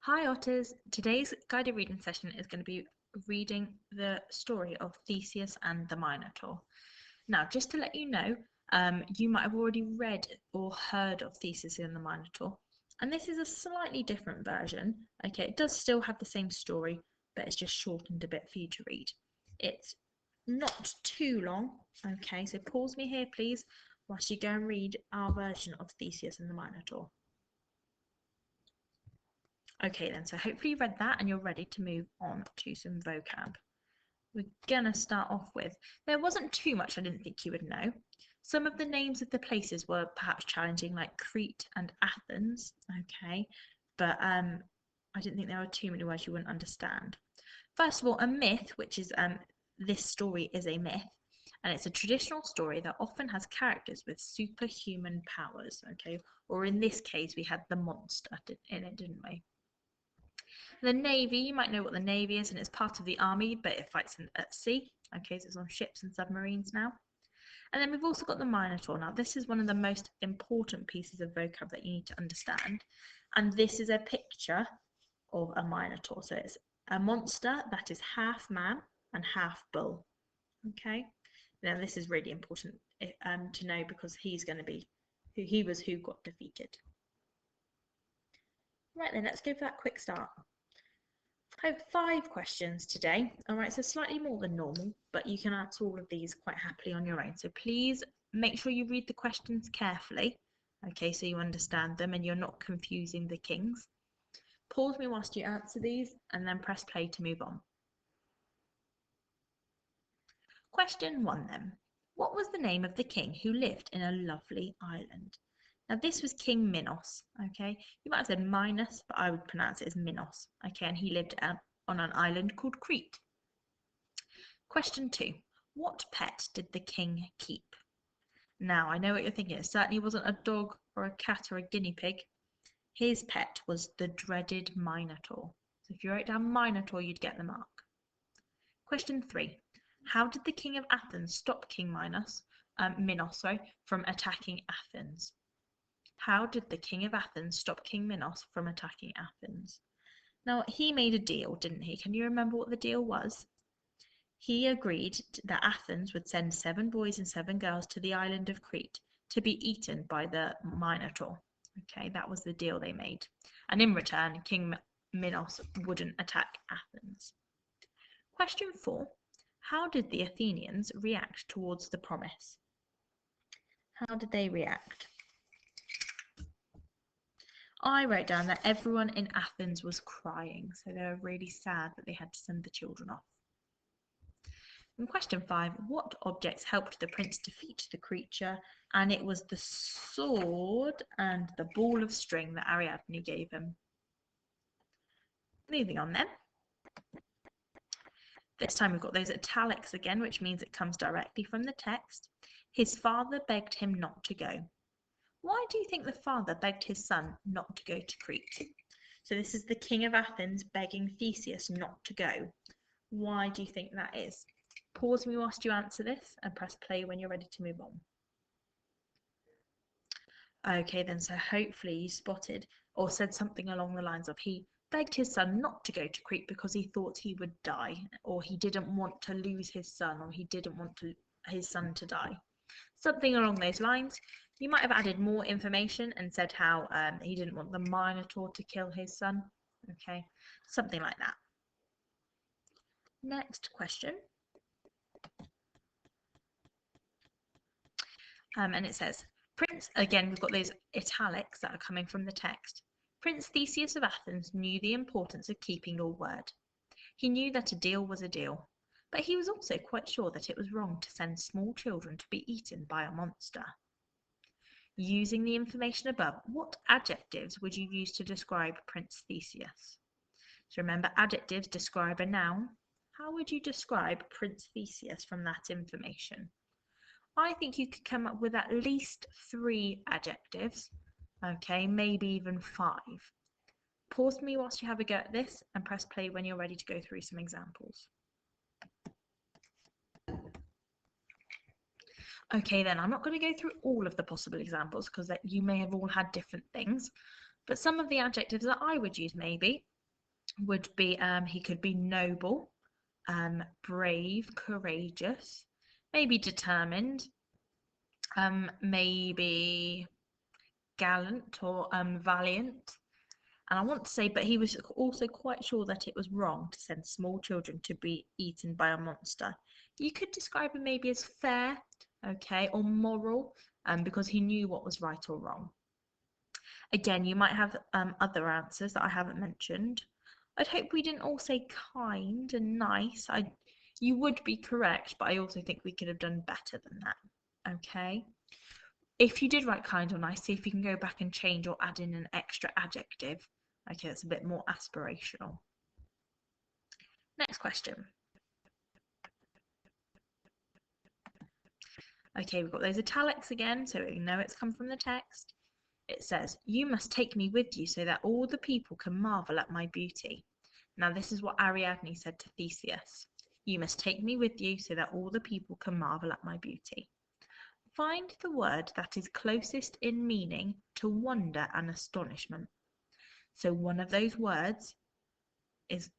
Hi Otters! Today's guided reading session is going to be reading the story of Theseus and the Minotaur. Now, just to let you know, you might have already read or heard of Theseus and the Minotaur, and this is a slightly different version. Okay, it does still have the same story, but it's just shortened a bit for you to read. It's not too long, okay, so pause me here, please, whilst you go and read our version of Theseus and the Minotaur. Okay then, so hopefully you read that and you're ready to move on to some vocab. We're gonna start off with, there wasn't too much I didn't think you would know. Some of the names of the places were perhaps challenging, like Crete and Athens, okay, but I didn't think there were too many words you wouldn't understand. First of all, a myth, which is this story is a myth, and it's a traditional story that often has characters with superhuman powers, okay, or in this case we had the monster in it, didn't we? The Navy, you might know what the Navy is, and it's part of the Army, but it fights at sea. Okay, so it's on ships and submarines now. And then we've also got the Minotaur. Now, this is one of the most important pieces of vocab that you need to understand. And this is a picture of a Minotaur. So it's a monster that is half man and half bull. Okay, now this is really important to know because he's going to be who got defeated. Right then, let's go for that quick start. I have 5 questions today. All right, so slightly more than normal, but you can answer all of these quite happily on your own. So please make sure you read the questions carefully, okay, so you understand them and you're not confusing the kings. Pause me whilst you answer these and then press play to move on. Question 1 then. What was the name of the king who lived in a lovely island? Now this was King Minos, okay? You might have said Minos, but I would pronounce it as Minos, okay? And he lived on an island called Crete. Question 2. What pet did the king keep? Now, I know what you're thinking. It certainly wasn't a dog or a cat or a guinea pig. His pet was the dreaded Minotaur. So if you wrote down Minotaur, you'd get the mark. Question 3. How did the king of Athens stop King Minos from attacking Athens? How did the king of Athens stop King Minos from attacking Athens? Now, he made a deal, didn't he? Can you remember what the deal was? He agreed that Athens would send 7 boys and 7 girls to the island of Crete to be eaten by the Minotaur. Okay, that was the deal they made. And in return, King Minos wouldn't attack Athens. Question 4. How did the Athenians react towards the promise? How did they react? I wrote down that everyone in Athens was crying, so they were really sad that they had to send the children off. In question 5, what objects helped the prince defeat the creature? And it was the sword and the ball of string that Ariadne gave him. Moving on then. This time we've got those italics again, which means it comes directly from the text. His father begged him not to go. Why do you think the father begged his son not to go to Crete? So this is the king of Athens begging Theseus not to go. Why do you think that is? Pause me whilst you answer this and press play when you're ready to move on. Okay then, so hopefully you spotted or said something along the lines of he begged his son not to go to Crete because he thought he would die, or he didn't want to lose his son, or he didn't want his son to die. Something along those lines. You might have added more information and said how he didn't want the Minotaur to kill his son. Okay, something like that. Next question. And it says, again, we've got those italics that are coming from the text. Prince Theseus of Athens knew the importance of keeping your word. He knew that a deal was a deal, but he was also quite sure that it was wrong to send small children to be eaten by a monster. Using the information above, what adjectives would you use to describe Prince Theseus? So remember, adjectives describe a noun. How would you describe Prince Theseus from that information? I think you could come up with at least 3 adjectives, okay, maybe even 5. Pause me whilst you have a go at this and press play when you're ready to go through some examples. Okay then, I'm not going to go through all of the possible examples because you may have all had different things, but some of the adjectives that I would use maybe would be he could be noble, brave, courageous, maybe determined, maybe gallant or valiant. And I want to say, but he was also quite sure that it was wrong to send small children to be eaten by a monster. You could describe him maybe as fair, okay, or moral, because he knew what was right or wrong. Again, you might have other answers that I haven't mentioned. I'd hope we didn't all say kind and nice. You would be correct, but I also think we could have done better than that. Okay. If you did write kind or nice, see if you can go back and change or add in an extra adjective. Okay, that's a bit more aspirational. Next question. Okay, we've got those italics again, so we know it's come from the text. It says, "You must take me with you so that all the people can marvel at my beauty." Now, this is what Ariadne said to Theseus. "You must take me with you so that all the people can marvel at my beauty." Find the word that is closest in meaning to wonder and astonishment. So one of those words is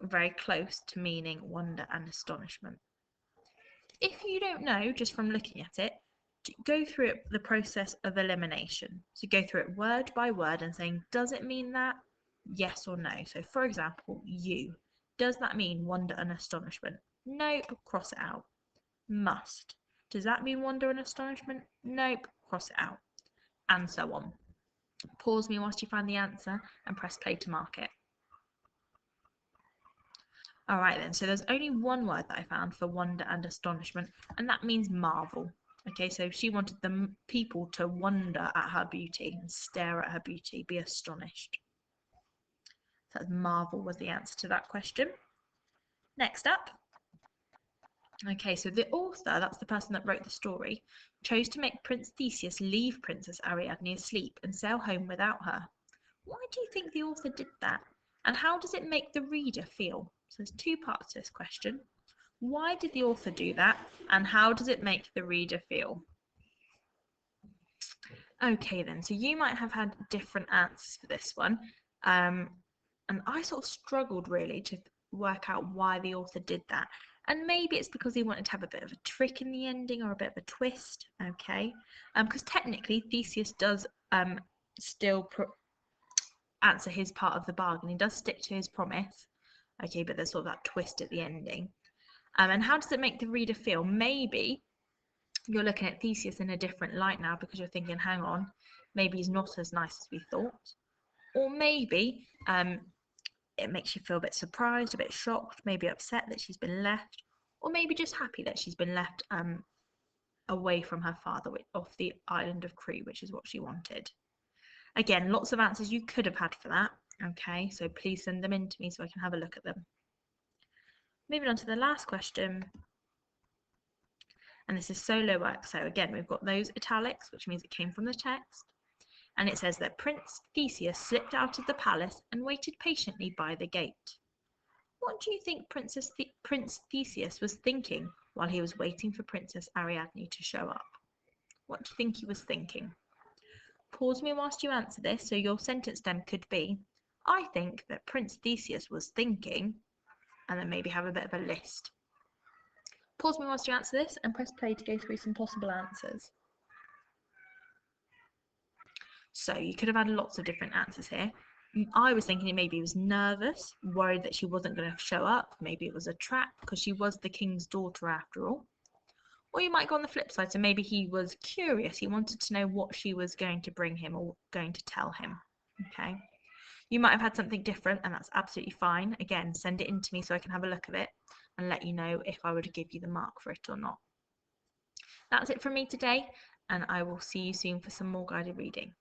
very close to meaning wonder and astonishment. If you don't know just from looking at it, go through the process of elimination. So go through it word by word and saying, does it mean that? Yes or no. So for example, you. Does that mean wonder and astonishment? Nope, cross it out. Must. Does that mean wonder and astonishment? Nope, cross it out. And so on. Pause me whilst you find the answer and press play to mark it. All right then, so there's only one word that I found for wonder and astonishment, and that means marvel. Okay, so she wanted the people to wonder at her beauty and stare at her beauty, be astonished. So that's marvel was the answer to that question. Next up. Okay, so the author, that's the person that wrote the story, chose to make Prince Theseus leave Princess Ariadne asleep and sail home without her. Why do you think the author did that? And how does it make the reader feel? So there's two parts to this question. Why did the author do that? And how does it make the reader feel? Okay then, so you might have had different answers for this one. And I sort of struggled really to work out why the author did that. And maybe it's because he wanted to have a bit of a trick in the ending or a bit of a twist, okay? Because technically Theseus does still answer his part of the bargain. He does stick to his promise, okay, but there's sort of that twist at the ending. And how does it make the reader feel? Maybe you're looking at Theseus in a different light now because you're thinking, hang on, maybe he's not as nice as we thought. Or maybe it makes you feel a bit surprised, a bit shocked, maybe upset that she's been left, or maybe just happy that she's been left away from her father off the island of Crete, which is what she wanted. Again, lots of answers you could have had for that. Okay, so please send them in to me so I can have a look at them. Moving on to the last question. And this is solo work. So again, we've got those italics, which means it came from the text. And it says that Prince Theseus slipped out of the palace and waited patiently by the gate. What do you think Prince Theseus was thinking while he was waiting for Princess Ariadne to show up? What do you think he was thinking? Pause me whilst you answer this, so your sentence stem could be, I think that Prince Theseus was thinking, and then maybe have a bit of a list. Pause me whilst you answer this and press play to go through some possible answers. So you could have had lots of different answers here. I was thinking maybe he was nervous, worried that she wasn't going to show up. Maybe it was a trap because she was the king's daughter after all. Or you might go on the flip side, so maybe he was curious. He wanted to know what she was going to bring him or going to tell him. Okay. You might have had something different, and that's absolutely fine. Again, send it in to me so I can have a look at it and let you know if I were to give you the mark for it or not. That's it from me today, and I will see you soon for some more guided reading.